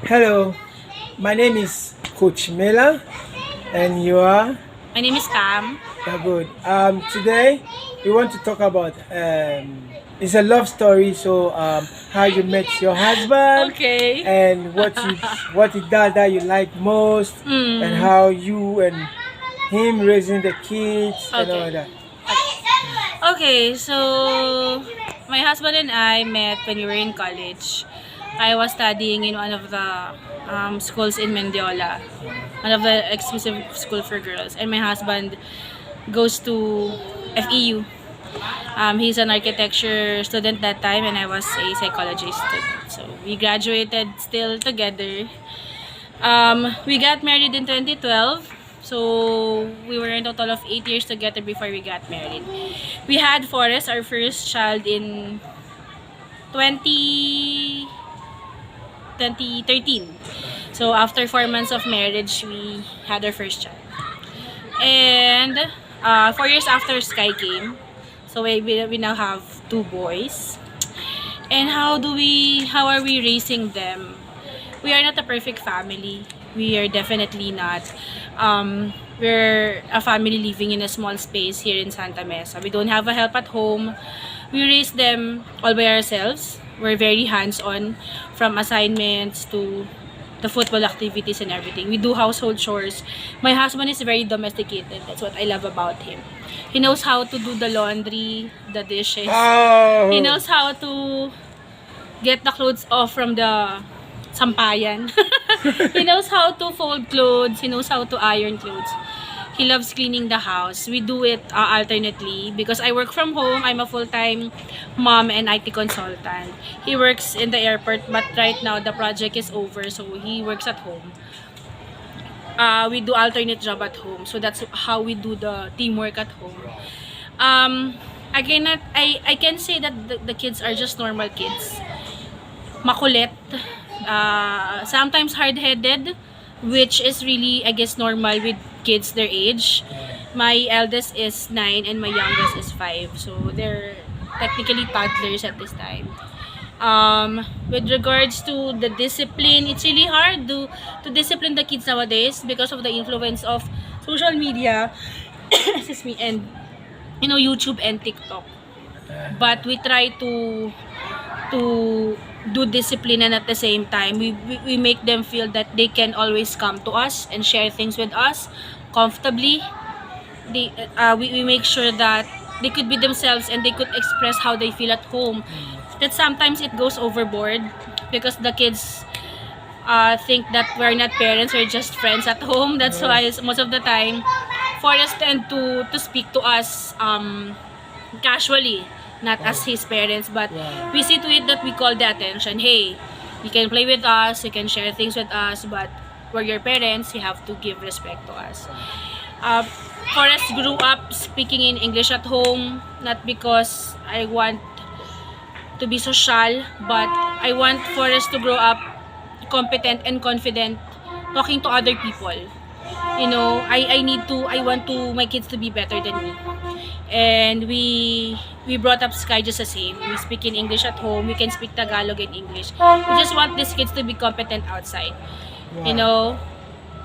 Hello, my name is Coach Mela, and you are My name is Cam. good. Today we want to talk about it's a love story. So how you met your husband, Okay. and what he does that you like most, and Mm, how you and him raising the kids and okay. all that. Okay, so my husband and I met when we were in college. I was studying in one of the schools in Mendiola, one of the exclusive school for girls. And my husband goes to FEU. He's an architecture student that time, and I was a psychology student. So we graduated still together. We got married in 2012. So we were in a total of 8 years together before we got married. We had Forrest, our first child, in 20 2013. So after 4 months of marriage, we had our first child. And 4 years after Sky came, so we now have two boys. And how are we raising them? We are not a perfect family. We are definitely not. We're a family living in a small space here in Santa Mesa. We don't have a help at home. We raise them all by ourselves. We're very hands-on, from assignments to the football activities and everything. We do household chores. My husband is very domesticated. That's what I love about him. He knows how to do the laundry, the dishes. He Oh, knows how to get the clothes off from the sampayan. He knows how to fold clothes. He knows how to iron clothes. He loves cleaning the house. We do it alternately because I work from home. I'm a full-time mom and IT consultant. He works in the airport, but right now the project is over, so he works at home. We do alternate job at home, so that's how we do the teamwork at home. Um, I can say that the kids are just normal kids. Makulit, sometimes hard-headed, which is really, I guess, normal with kids their age. My eldest is 9 and my youngest is 5. So they're technically toddlers at this time. With regards to the discipline, it's really hard to discipline the kids nowadays because of the influence of social media, excuse me, and YouTube and TikTok. But we try to do discipline, and at the same time we make them feel that they can always come to us and share things with us comfortably. We make sure that they could be themselves and they could express how they feel at home. That sometimes it goes overboard because the kids think that we're not parents, we're just friends at home. That's why most of the time Forrest tend to speak to us casually, not as his parents, but wow. we see to it that we call the attention. Hey, you can play with us, you can share things with us, but we're your parents, you have to give respect to us. Uh, Forrest grew up speaking in English at home, not because I want to be social, but I want Forrest to grow up competent and confident talking to other people. I want to my kids to be better than me. And we brought up Sky just the same. We speak in English at home. We can speak Tagalog and English. We just want these kids to be competent outside. You Wow. know,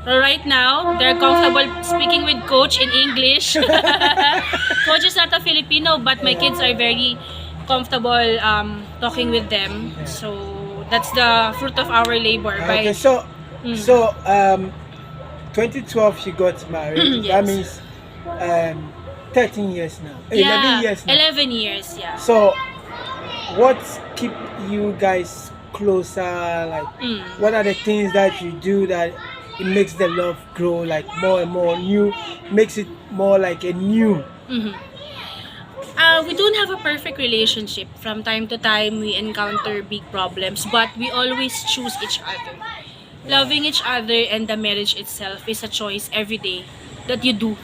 right now they're comfortable speaking with Coach in English. Coach is not a Filipino, but my kids are very comfortable talking with them. So that's the fruit of our labor. Okay, By so mm, so um 2012 she got married. That yes, means 13 years now. 11 yeah, years now. 11 years, yeah. So what keep you guys closer? Like Mm. what are the things that you do that it makes the love grow like more and more new, makes it more like a new. Mhm. We don't have a perfect relationship. From time to time, we encounter big problems, but we always choose each other. Loving each other and the marriage itself is a choice every day that you do.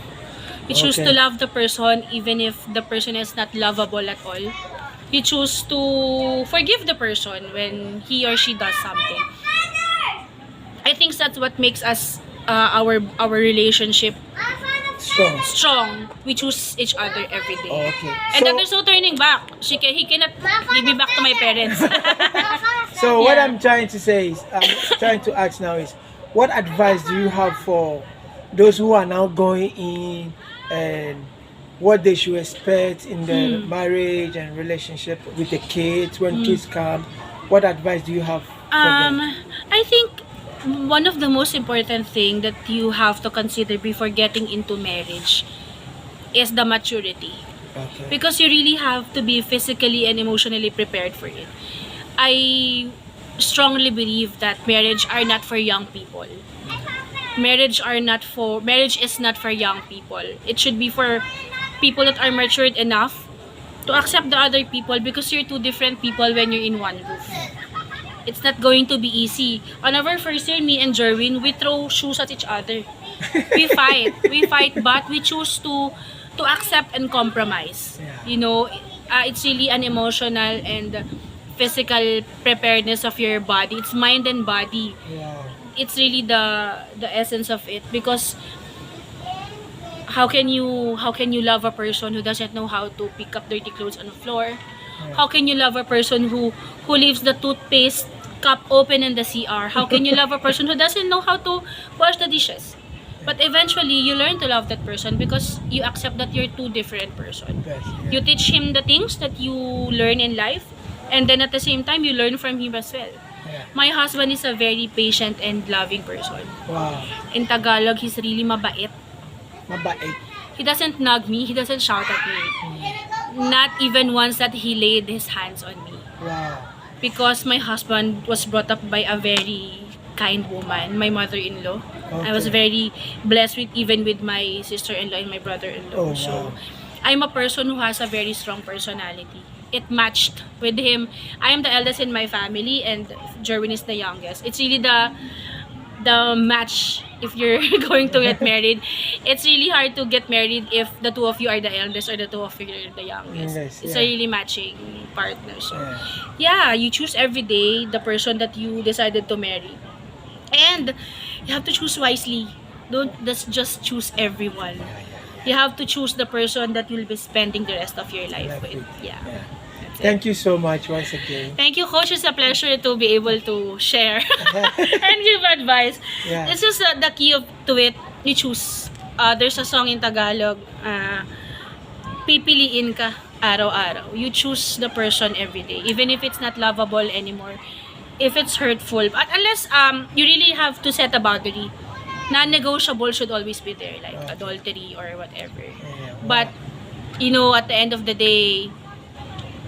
You choose to Okay. love the person even if the person is not lovable at all. You choose to forgive the person when he or she does something. I think that's what makes us our relationship Strong. strong. We choose each other every day. Oh, okay. And that there's no turning back. He cannot give me back to my parents. So what Yeah. I'm trying to say is, I'm trying to ask now is, what advice do you have for those who are now going in, and what they should expect in the marriage and relationship with the kids when kids come? What advice do you have for them? I think one of the most important thing that you have to consider before getting into marriage is the maturity. Okay. Because you really have to be physically and emotionally prepared for it. I strongly believe that marriage are not for young people. Marriage is not for young people. It should be for people that are matured enough to accept the other people, because you're two different people when you're in one roof. It's not going to be easy. On our first year, me and Jerwin, we throw shoes at each other. We fight, but we choose to accept and compromise. Yeah. You know, it's really an emotional and physical preparedness of your body. It's mind and body. Wow. It's really the essence of it, because how can you love a person who doesn't know how to pick up dirty clothes on the floor? How can you love a person who leaves the toothpaste cup open in the CR? How can you love a person who doesn't know how to wash the dishes? But eventually, you learn to love that person because you accept that you're two different person. Yes, You teach him the things that you learn in life, and then at the same time, you learn from him as well. yeah. My husband is a very patient and loving person. Wow. In Tagalog, he's really mabait. Mabait. He doesn't nag me, he doesn't shout at me. Not even once that he laid his hands on me. Wow. Because my husband was brought up by a very kind woman, my mother-in-law. I was Okay. very blessed with my sister-in-law and my brother-in-law. Oh, So, wow. I'm a person who has a very strong personality. It matched with him. I am the eldest in my family, and Jerwin is the youngest. It's really the match if you're going to get married. It's really hard to get married if the two of you are the eldest or the two of you are the youngest. Yes, It's yeah. a really matching partner. So, Yeah. yeah, you choose every day the person that you decided to marry. And you have to choose wisely. Don't just choose everyone. You have to choose the person that you'll be spending the rest of your life Life with. with. Yeah. Yeah. That's it. Thank you so much once again. Thank you, Coach. It's a pleasure to be able to share and give advice. Yeah. This is the key to it. You choose. There's a song in Tagalog, pipiliin ka araw-araw. You choose the person every day, even if it's not lovable anymore, if it's hurtful. But unless you really have to set a boundary, non-negotiable should always be there, like Okay. adultery or whatever. Yeah. But you know, at the end of the day,